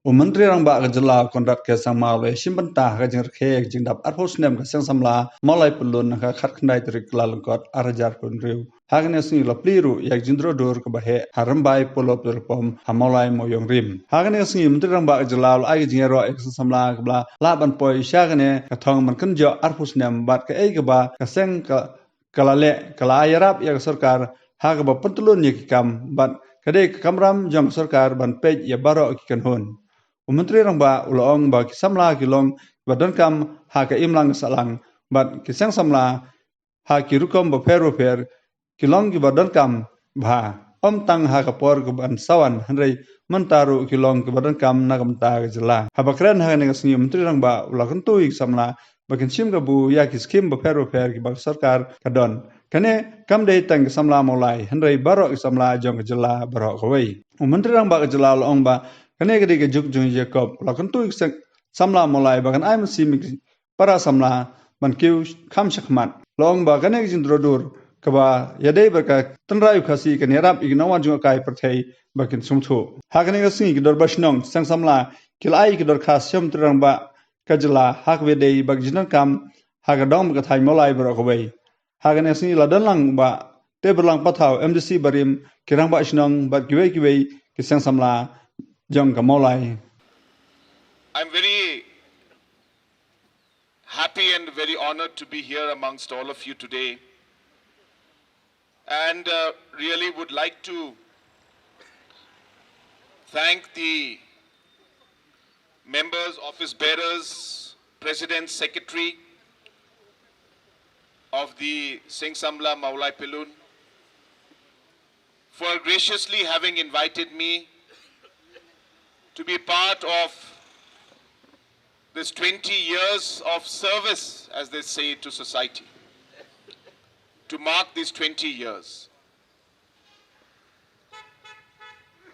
Menteri Rang Ba Jylla kondat ke sang maule simbentah ka jing rkhe jing dap arpos nem ka sang samla malai pulun ka khat khnai tri klalungkot arajar kun riu hagne sing lo pliru yak jindro dur ka bahe harambai polop pom hamalai moyong rim hagne sing Menteri Rang Ba Jylla lo ai jing ro ek sang samla ka bla la ban poi shagne ka thong man kan jo arpos nem bat ka ei ka ba ka seng ka kalale kala ayarap yak sorkar ha ka ba pyntyllun ye kam bat kade kamram jong sorkar ban peit ya baroh kynhun Menteri Rang Ba ulong ba kisamla kilong badan kam ha ka imlang salang bat kisang samla ha kirukom ba per kilong ki badan kam ba tang ha ka por ban sawan hanrei mentaru kilong ki badan kam nagam ta jela ha bakran ha ne ngasni Menteri Rang Ba ulakun tu samla bakin sim ka bu ya ki skim ba per ki ba sarkar kadon kane kam dei tang samla molai hanrei baroh samla jong jela baroh kawai Menteri Rang Ba jela long ba kane gede ke juk jung Jacob lakon tu samla molai bagan ai sim para samla ban kiu kham shakmat long ba kane jin drodur kaba yadei baka tanrai khasi ke nerap ignawa jung kai perthei bakin sumthu hakane ga singi dor bashnong sang samla kilai ki dor khas syam trang ba kajla hak wedei bak jinan kam hagadom ka thai molai bro ko bai hakane singi ladan lang ba te berlang pathau MDC barim kirang ba shnong ba kiwei ki sang samla jong kamolai. I'm very happy and very honored to be here amongst all of you today, and really would like to thank the members, office bearers, president, secretary of the Singh Samla Maulai Pyntyllun for graciously having invited me to be part of this 20 years of service, as they say, to society, to mark these 20 years.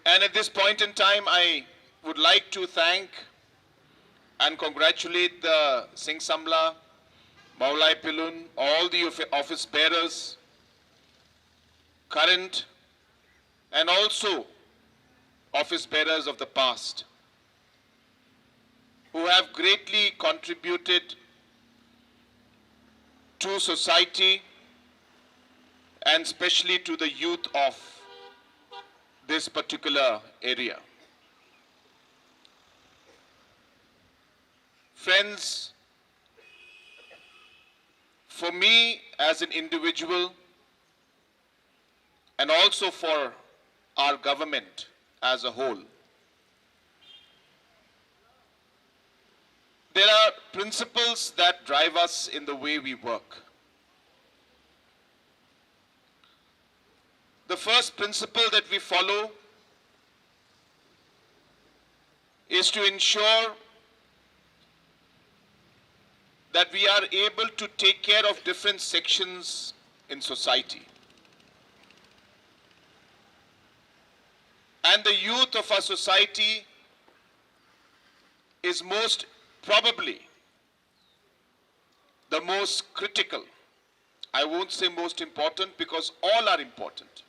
And at this point in time, I would like to thank and congratulate the Singh Samla, Maulai Pyntyllun, all the office bearers, current and also office bearers of the past, who have greatly contributed to society and especially to the youth of this particular area. Friends, for me as an individual and also for our government as a whole, there are principles that drive us in the way we work. The first principle that we follow is to ensure that we are able to take care of different sections in society. And the youth of our society is most probably the most critical. I won't say most important because all are important.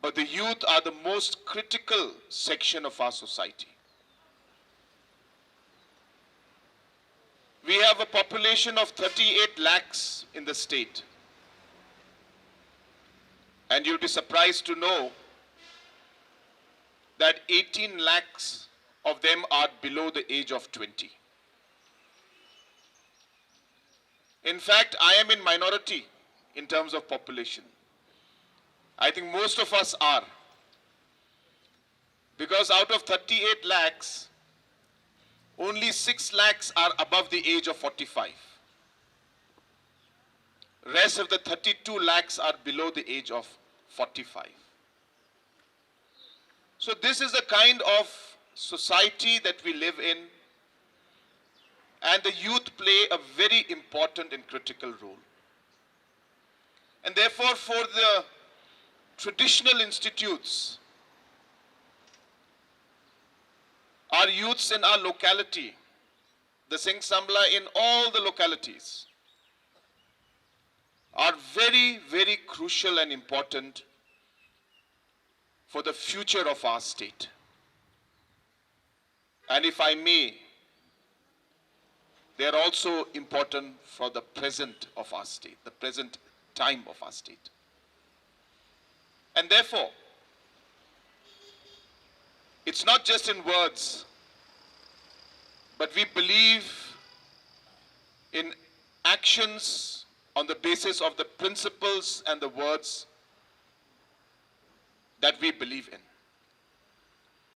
But the youth are the most critical section of our society. We have a population of 38 lakhs in the state. And you'll be surprised to know that 18 lakhs of them are below the age of 20. In fact, I am in minority in terms of population. I think most of us are. Because out of 38 lakhs, only 6 lakhs are above the age of 45. Rest of the 32 lakhs are below the age of 45. So this is the kind of society that we live in, and the youth play a very important and critical role. And therefore, for the traditional institutes, our youths in our locality, the Singh Samla in all the localities, are very, very crucial and important for the future of our state. And if I may, they are also important for the present of our state, the present time of our state. And therefore, it's not just in words, but we believe in actions on the basis of the principles and the words that we believe in.